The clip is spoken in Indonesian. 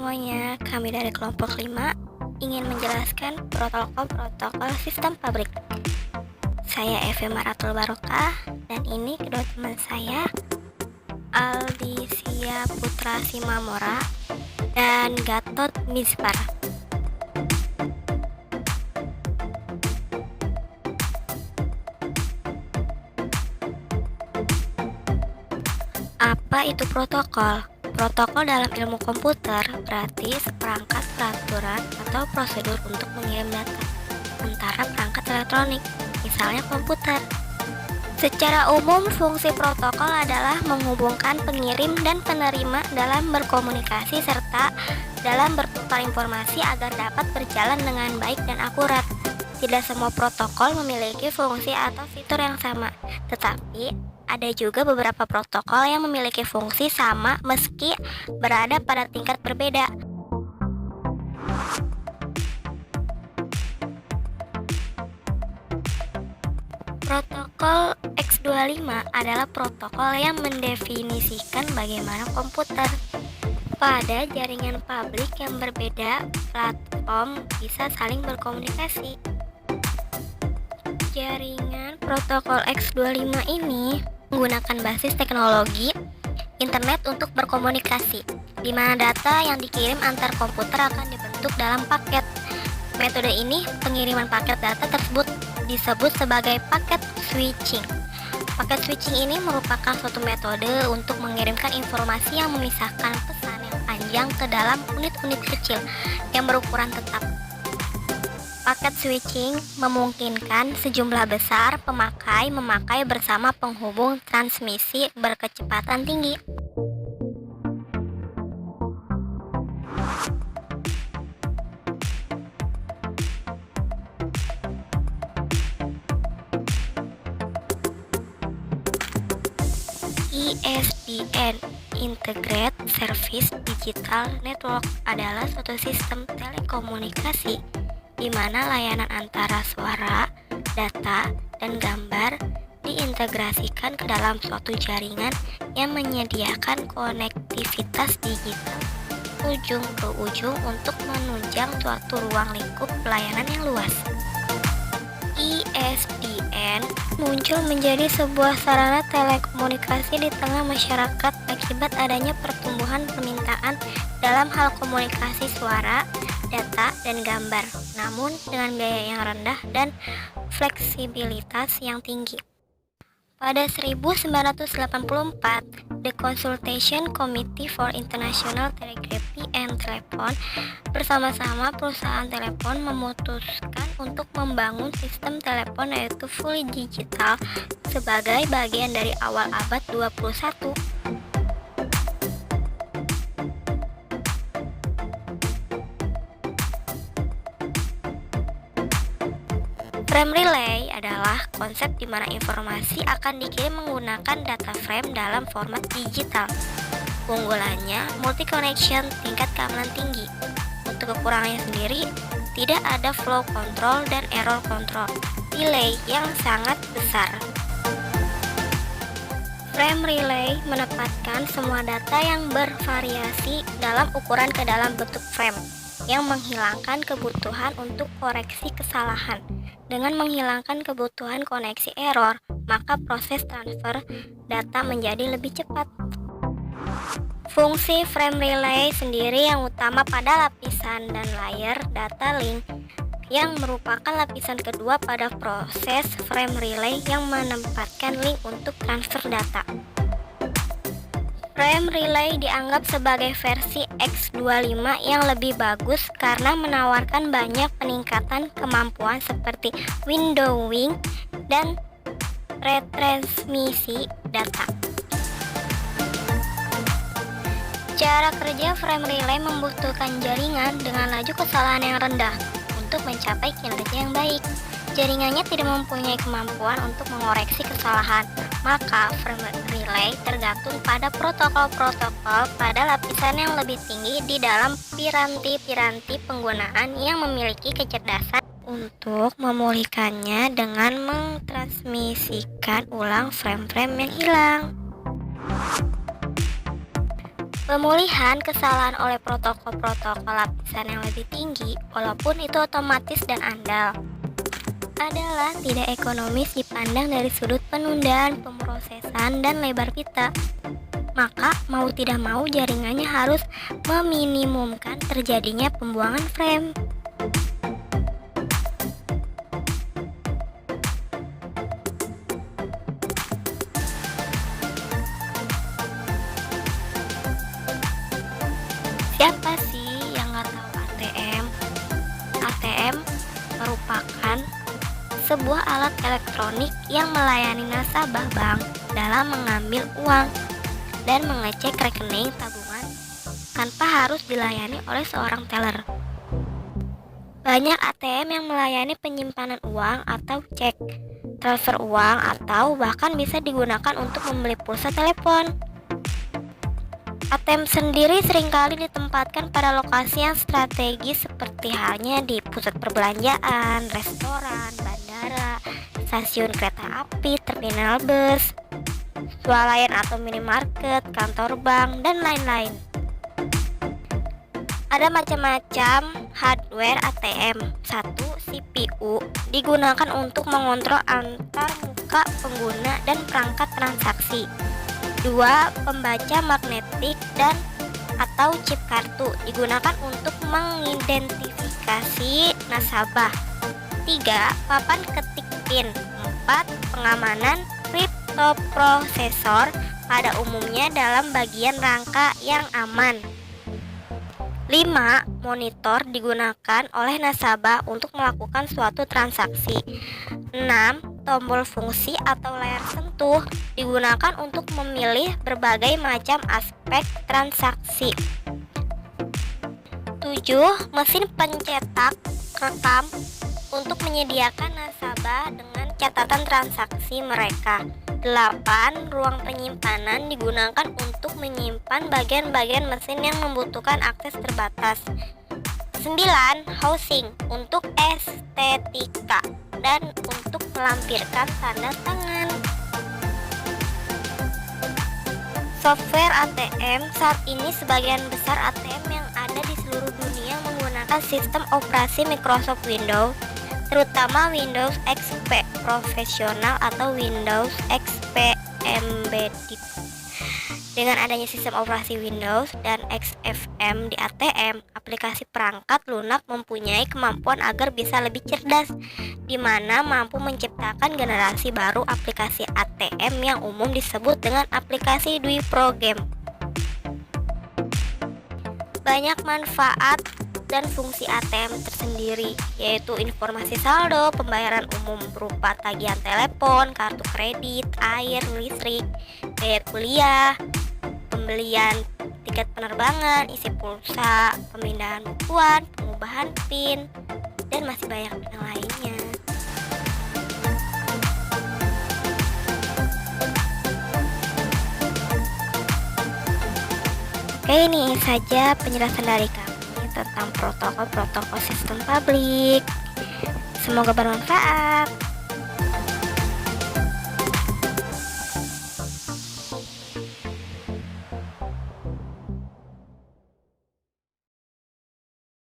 semuanya, kami dari kelompok 5 ingin menjelaskan protokol-protokol sistem pabrik. Saya Evi Maratul Barokah dan ini kedua teman saya, Aldisia Putra Simamora dan Gatot Mizpar. Apa itu protokol? Protokol dalam ilmu komputer berarti seperangkat peraturan atau prosedur untuk mengirim data antara perangkat elektronik, misalnya komputer. Secara umum, fungsi protokol adalah menghubungkan pengirim dan penerima dalam berkomunikasi serta dalam bertukar informasi agar dapat berjalan dengan baik dan akurat. Tidak semua protokol memiliki fungsi atau fitur yang sama, tetapi ada juga beberapa protokol yang memiliki fungsi sama meski berada pada tingkat berbeda. Protokol X25 adalah protokol yang mendefinisikan bagaimana komputer pada jaringan publik yang berbeda platform bisa saling berkomunikasi. Jaringan protokol X25 ini menggunakan basis teknologi internet untuk berkomunikasi, di mana data yang dikirim antar komputer akan dibentuk dalam paket. Metode ini, pengiriman paket data tersebut disebut sebagai paket switching. Paket switching ini merupakan suatu metode untuk mengirimkan informasi yang memisahkan pesan yang panjang ke dalam unit-unit kecil yang berukuran tetap. Paket switching memungkinkan sejumlah besar pemakai memakai bersama penghubung transmisi berkecepatan tinggi. ISDN Integrated Service Digital Network adalah suatu sistem telekomunikasi di mana layanan antara suara, data, dan gambar diintegrasikan ke dalam suatu jaringan yang menyediakan konektivitas digital ujung ke ujung untuk menunjang suatu ruang lingkup pelayanan yang luas. ISDN muncul menjadi sebuah sarana telekomunikasi di tengah masyarakat akibat adanya pertumbuhan permintaan dalam hal komunikasi suara, data, dan gambar, namun dengan biaya yang rendah dan fleksibilitas yang tinggi. Pada 1984, The Consultation Committee for International Telegraphy and Telephone bersama-sama perusahaan telepon memutuskan untuk membangun sistem telepon yaitu fully digital sebagai bagian dari awal abad 21. Frame relay adalah konsep di mana informasi akan dikirim menggunakan data frame dalam format digital. Keunggulannya, multi-connection tingkat keamanan tinggi. Untuk kekurangannya sendiri, tidak ada flow control dan error control, delay yang sangat besar. Frame relay menempatkan semua data yang bervariasi dalam ukuran ke dalam bentuk frame, yang menghilangkan kebutuhan untuk koreksi kesalahan. Dengan menghilangkan kebutuhan koneksi error, maka proses transfer data menjadi lebih cepat. Fungsi frame relay sendiri yang utama pada lapisan dan layer data link, yang merupakan lapisan kedua pada proses frame relay yang menempatkan link untuk transfer data. Frame relay dianggap sebagai versi X25 yang lebih bagus karena menawarkan banyak peningkatan kemampuan seperti windowing dan retransmisi data. Cara kerja frame relay membutuhkan jaringan dengan laju kesalahan yang rendah untuk mencapai kinerja yang baik. Jaringannya tidak mempunyai kemampuan untuk mengoreksi kesalahan, maka frame relay tergantung pada protokol-protokol pada lapisan yang lebih tinggi di dalam piranti-piranti penggunaan yang memiliki kecerdasan untuk memulihkannya dengan mentransmisikan ulang frame-frame yang hilang. Pemulihan kesalahan oleh protokol-protokol lapisan yang lebih tinggi, walaupun itu otomatis dan andal, adalah tidak ekonomis dipandang dari sudut penundaan, pemrosesan, dan lebar pita. Maka mau tidak mau jaringannya harus meminimumkan terjadinya pembuangan frame. Siapa sih yang nggak tahu ATM? ATM merupakan sebuah alat elektronik yang melayani nasabah bank dalam mengambil uang dan mengecek rekening tabungan tanpa harus dilayani oleh seorang teller. Banyak ATM yang melayani penyimpanan uang atau cek, transfer uang, atau bahkan bisa digunakan untuk membeli pulsa telepon. ATM sendiri seringkali ditempatkan pada lokasi yang strategis seperti halnya di pusat perbelanjaan, restoran, bandara, stasiun kereta api, terminal bus, swalayan atau minimarket, kantor bank, dan lain-lain. Ada macam-macam hardware ATM. 1. CPU digunakan untuk mengontrol antar muka pengguna dan perangkat transaksi. 2. Pembaca magnetik dan atau chip kartu digunakan untuk mengidentifikasi nasabah. 3. Papan ketik PIN. 4. Pengamanan kriptoprosesor pada umumnya dalam bagian rangka yang aman. 5. Monitor digunakan oleh nasabah untuk melakukan suatu transaksi. 6. Tombol fungsi atau layar sentuh digunakan untuk memilih berbagai macam aspek transaksi. 7. Mesin pencetak rekam untuk menyediakan nasabah dengan catatan transaksi mereka. 8. Ruang penyimpanan digunakan untuk menyimpan bagian-bagian mesin yang membutuhkan akses terbatas. 9. Housing untuk estetika dan untuk melampirkan tanda tangan. Software ATM saat ini sebagian besar ATM yang ada di seluruh dunia menggunakan sistem operasi Microsoft Windows, terutama Windows XP Professional atau Windows XP Embedded. Dengan adanya sistem operasi Windows dan XFM di ATM, aplikasi perangkat lunak mempunyai kemampuan agar bisa lebih cerdas, di mana mampu menciptakan generasi baru aplikasi ATM yang umum disebut dengan aplikasi Dwi Pro Game. Banyak manfaat dan fungsi ATM tersendiri, yaitu informasi saldo, pembayaran umum berupa tagihan telepon, kartu kredit, air, listrik, bayar kuliah, pembelian tiket penerbangan, isi pulsa, pemindahan bukuan, pengubahan PIN, dan masih banyak yang lainnya. Oke, ini saja penjelasan dari kami tentang protokol-protokol sistem publik. Semoga bermanfaat.